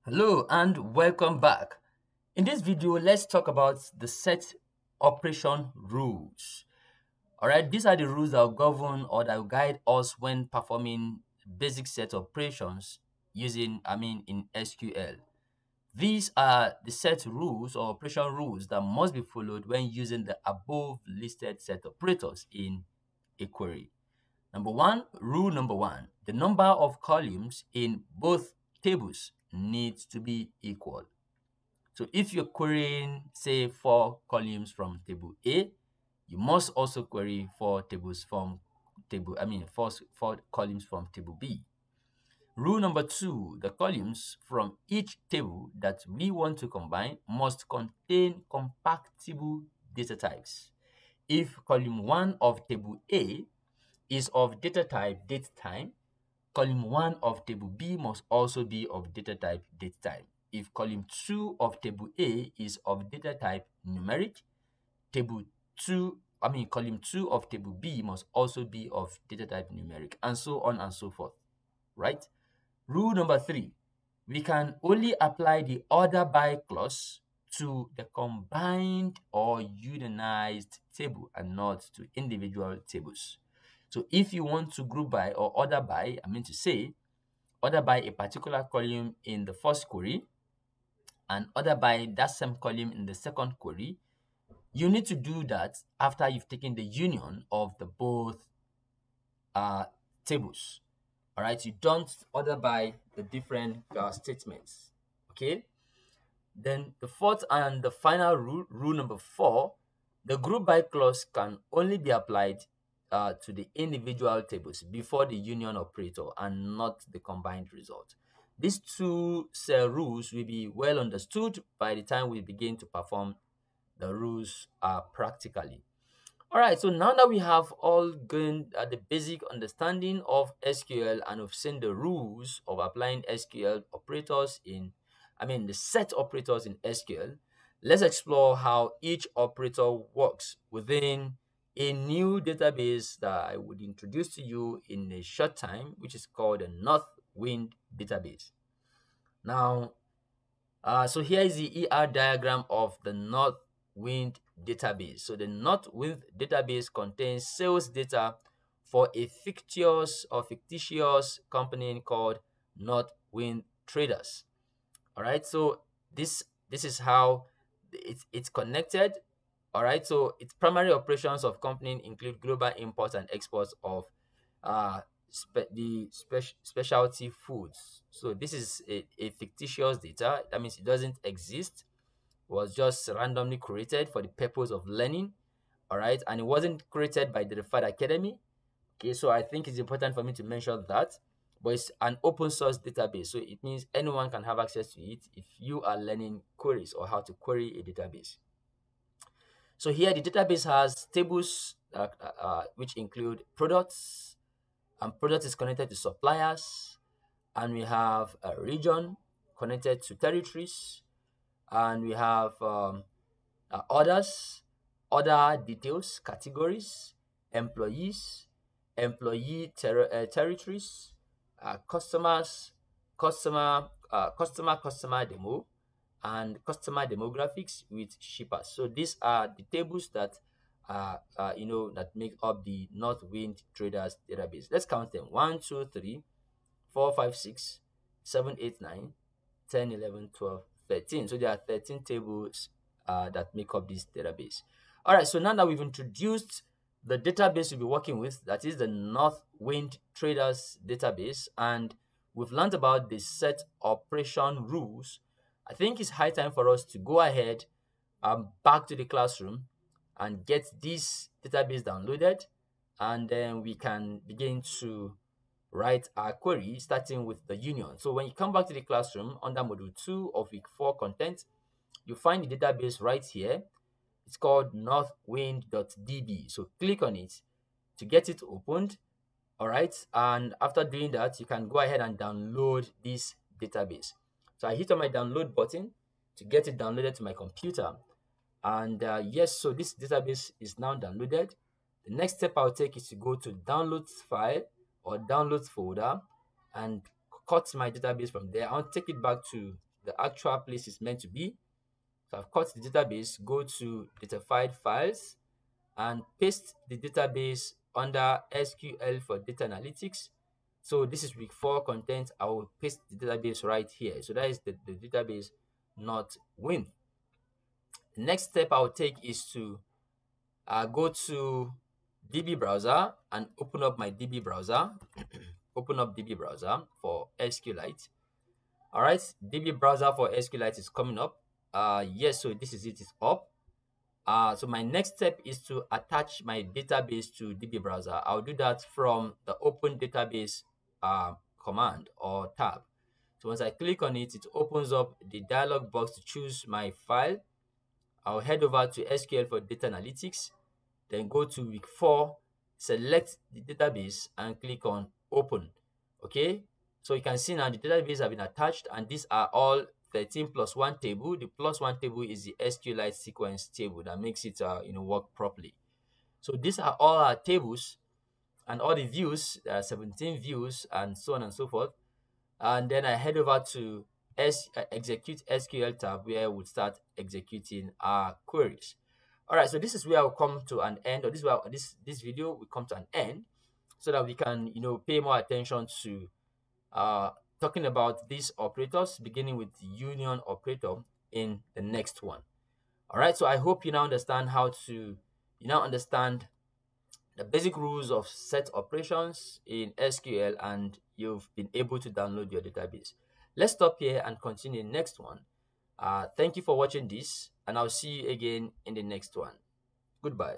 Hello and welcome back. In this video, let's talk about the set operation rules. All right, these are the rules that will govern or that will guide us when performing basic set operations in SQL. These are the set rules or operation rules that must be followed when using the above listed set operators in a query. Rule number one, the number of columns in both tables needs to be equal. So if you're querying, say, 4 columns from table A, you must also query four columns from table B. Rule number two, the columns from each table that we want to combine must contain compatible data types. If column 1 of table A is of data type datetime, column 1 of table B must also be of data type datetime. If column 2 of table A is of data type numeric, column 2 of table B must also be of data type numeric, and so on and so forth, right? Rule number 3, we can only apply the order by clause to the combined or unionized table and not to individual tables. So if you want to group by or order by, order by a particular column in the first query and order by that same column in the second query, you need to do that after you've taken the union of the both tables. All right, you don't order by the different statements. Okay. Then the fourth and the final rule, rule number 4, the group by clause can only be applied to the individual tables before the union operator and not the combined result. These two cell rules will be well understood by the time we begin to perform the rules practically. All right, so now that we have all gained the basic understanding of SQL and we've seen the rules of applying SQL operators the set operators in SQL, let's explore how each operator works within a new database that I would introduce to you in a short time, which is called the Northwind Database. Now, so here is the ER diagram of the Northwind Database. So the Northwind Database contains sales data for a fictitious company called Northwind Traders. All right, so this is how it's connected. All right, so its primary operations of company include global imports and exports of specialty foods. So this is a fictitious data. That means it doesn't exist. It was just randomly created for the purpose of learning. All right, and it wasn't created by the Referred Academy. Okay, so I think it's important for me to mention that. But it's an open source database, so it means anyone can have access to it if you are learning queries or how to query a database. So here the database has tables which include products, and product is connected to suppliers, and we have a region connected to territories, and we have orders, order details, categories, employees, territories, customers, customer demo, and customer demographics with shippers. So these are the tables that that make up the Northwind Traders database. Let's count them: 1, 2, 3, 4, 5, 6, 7, 8, 9, 10, 11, 12, 13. So there are 13 tables that make up this database. All right, so now that we've introduced the database we'll be working with, that is the Northwind Traders database, and we've learned about the set operation rules, I think it's high time for us to go ahead back to the classroom and get this database downloaded, and then we can begin to write our query starting with the union. So when you come back to the classroom under module 2 of week 4 content, you find the database right here. It's called northwind.db. So click on it to get it opened. All right, and after doing that, you can go ahead and download this database. So I hit on my download button to get it downloaded to my computer, and yes, so this database is now downloaded. The next step I'll take is to go to downloads file or downloads folder and cut my database from there. I'll take it back to the actual place is meant to be. So I've cut the database, go to datafied files, and paste the database under SQL for data analytics. So this is week 4 content. I will paste the database right here. So that is the database, Northwind. The next step I will take is to go to DB browser and open up my DB browser. Open up DB browser for SQLite. All right, DB browser for SQLite is coming up. Yes, so this is it, it's up. So my next step is to attach my database to DB browser. I'll do that from the open database command or tab. So once I click on it, it opens up the dialog box to choose my file. I'll head over to SQL for data analytics, then go to week 4, select the database and click on open. Okay, so you can see now the database have been attached, and these are all 13 plus 1 table. The plus 1 table is the SQLite sequence table that makes it work properly. So these are all our tables and all the views. There are 17 views and so on and so forth. And then I head over to execute SQL tab, where we'll start executing our queries. All right, so this is where I'll come to an end, or this is where this video will come to an end, so that we can pay more attention to talking about these operators, beginning with the union operator in the next one. All right, so I hope you now understand the basic rules of set operations in SQL, and you've been able to download your database. Let's stop here and continue in the next one. Thank you for watching this, and I'll see you again in the next one. Goodbye.